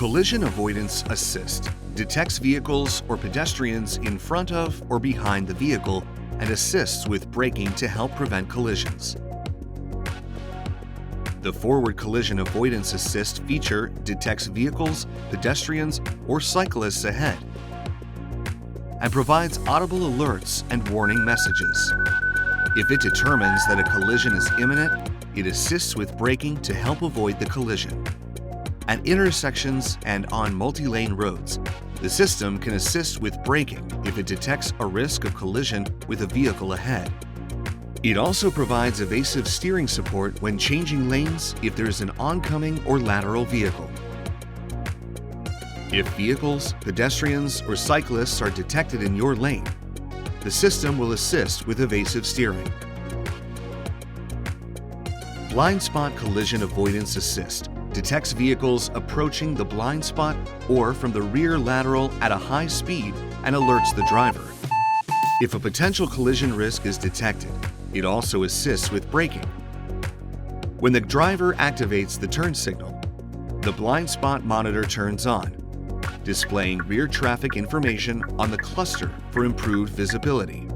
Collision Avoidance Assist detects vehicles or pedestrians in front of or behind the vehicle and assists with braking to help prevent collisions. The Forward Collision Avoidance Assist feature detects vehicles, pedestrians, or cyclists ahead and provides audible alerts and warning messages. If it determines that a collision is imminent, it assists with braking to help avoid the collision. At intersections and on multi-lane roads, the system can assist with braking if it detects a risk of collision with a vehicle ahead. It also provides evasive steering support when changing lanes if there is an oncoming or lateral vehicle. If vehicles, pedestrians, or cyclists are detected in your lane, the system will assist with evasive steering. Blind Spot Collision Avoidance Assist detects vehicles approaching the blind spot or from the rear lateral at a high speed and alerts the driver. If a potential collision risk is detected, it also assists with braking. When the driver activates the turn signal, the blind spot monitor turns on, displaying rear traffic information on the cluster for improved visibility.